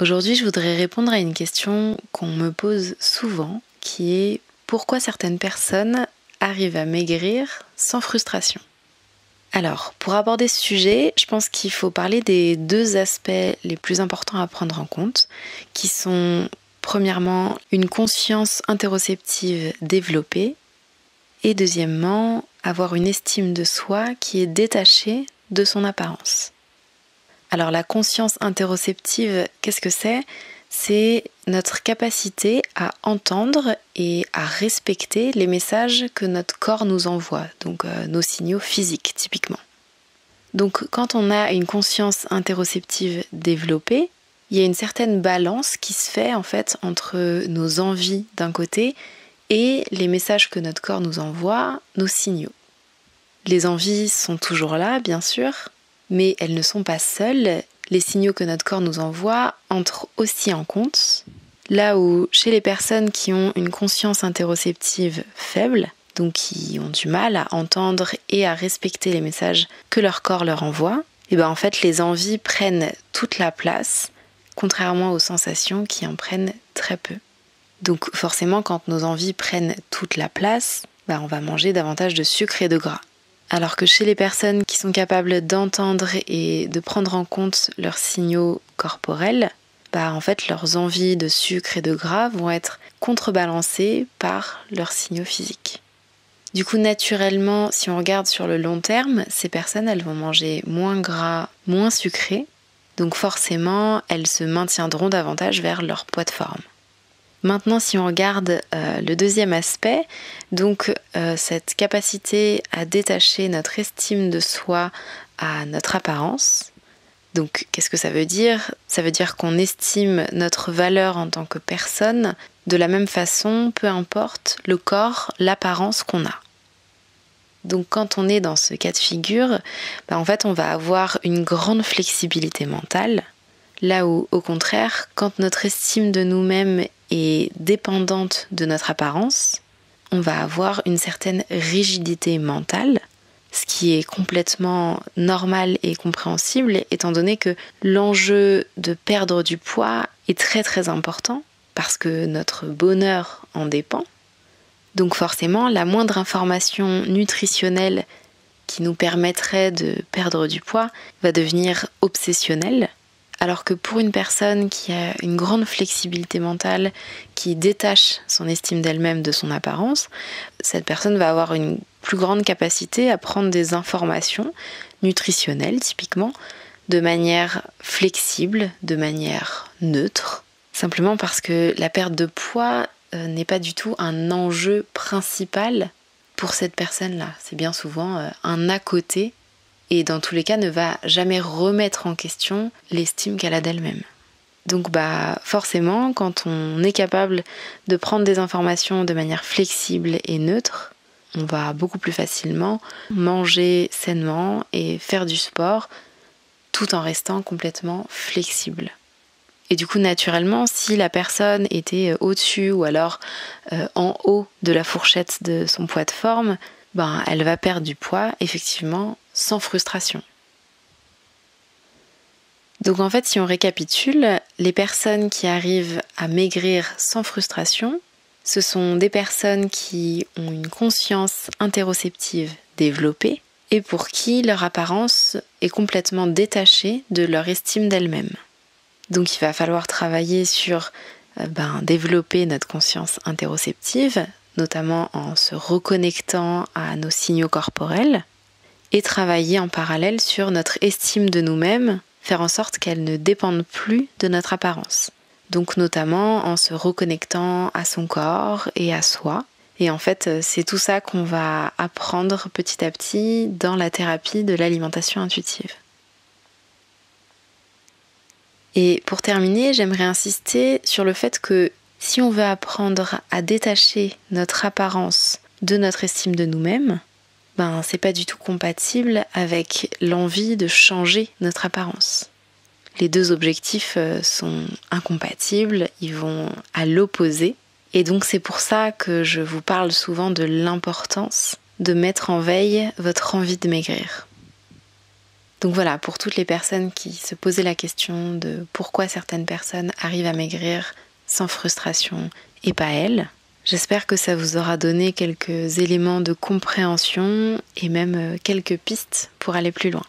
Aujourd'hui, je voudrais répondre à une question qu'on me pose souvent, qui est pourquoi certaines personnes arrivent à maigrir sans frustration. Alors, pour aborder ce sujet, je pense qu'il faut parler des deux aspects les plus importants à prendre en compte, qui sont premièrement une conscience interoceptive développée et deuxièmement avoir une estime de soi qui est détachée de son apparence. Alors la conscience interoceptive, qu'est-ce que c'est ? C'est notre capacité à entendre et à respecter les messages que notre corps nous envoie, donc nos signaux physiques typiquement. Donc quand on a une conscience interoceptive développée, il y a une certaine balance qui se fait en fait entre nos envies d'un côté et les messages que notre corps nous envoie, nos signaux. Les envies sont toujours là, bien sûr, mais elles ne sont pas seules. Les signaux que notre corps nous envoie entrent aussi en compte. Là où chez les personnes qui ont une conscience interoceptive faible, donc qui ont du mal à entendre et à respecter les messages que leur corps leur envoie, et ben en fait les envies prennent toute la place, contrairement aux sensations qui en prennent très peu. Donc forcément quand nos envies prennent toute la place, on va manger davantage de sucre et de gras. Alors que chez les personnes qui sont capables d'entendre et de prendre en compte leurs signaux corporels, en fait leurs envies de sucre et de gras vont être contrebalancées par leurs signaux physiques. Du coup, naturellement, si on regarde sur le long terme, ces personnes, elles vont manger moins gras, moins sucré, donc forcément, elles se maintiendront davantage vers leur poids de forme. Maintenant, si on regarde le deuxième aspect, donc cette capacité à détacher notre estime de soi à notre apparence. Donc, qu'est-ce que ça veut dire ? Ça veut dire qu'on estime notre valeur en tant que personne de la même façon, peu importe le corps, l'apparence qu'on a. Donc, quand on est dans ce cas de figure, en fait, on va avoir une grande flexibilité mentale. Là où, au contraire, quand notre estime de nous-mêmes est dépendante de notre apparence, on va avoir une certaine rigidité mentale, ce qui est complètement normal et compréhensible, étant donné que l'enjeu de perdre du poids est très très important, parce que notre bonheur en dépend. Donc forcément, la moindre information nutritionnelle qui nous permettrait de perdre du poids va devenir obsessionnelle. Alors que pour une personne qui a une grande flexibilité mentale, qui détache son estime d'elle-même de son apparence, cette personne va avoir une plus grande capacité à prendre des informations nutritionnelles, typiquement, de manière flexible, de manière neutre, simplement parce que la perte de poids n'est pas du tout un enjeu principal pour cette personne-là. C'est bien souvent un à côté, et dans tous les cas ne va jamais remettre en question l'estime qu'elle a d'elle-même. Donc forcément, quand on est capable de prendre des informations de manière flexible et neutre, on va beaucoup plus facilement manger sainement et faire du sport tout en restant complètement flexible. Et du coup, naturellement, si la personne était au-dessus ou alors en haut de la fourchette de son poids de forme, elle va perdre du poids, effectivement, sans frustration. Donc en fait, si on récapitule, les personnes qui arrivent à maigrir sans frustration, ce sont des personnes qui ont une conscience interoceptive développée et pour qui leur apparence est complètement détachée de leur estime d'elles-mêmes. Donc il va falloir travailler sur développer notre conscience interoceptive, notamment en se reconnectant à nos signaux corporels, et travailler en parallèle sur notre estime de nous-mêmes, faire en sorte qu'elle ne dépende plus de notre apparence. Donc notamment en se reconnectant à son corps et à soi. Et en fait, c'est tout ça qu'on va apprendre petit à petit dans la thérapie de l'alimentation intuitive. Et pour terminer, j'aimerais insister sur le fait que si on veut apprendre à détacher notre apparence de notre estime de nous-mêmes, c'est pas du tout compatible avec l'envie de changer notre apparence. Les deux objectifs sont incompatibles, ils vont à l'opposé. Et donc c'est pour ça que je vous parle souvent de l'importance de mettre en veille votre envie de maigrir. Donc voilà, pour toutes les personnes qui se posaient la question de pourquoi certaines personnes arrivent à maigrir sans frustration et pas elles, j'espère que ça vous aura donné quelques éléments de compréhension et même quelques pistes pour aller plus loin.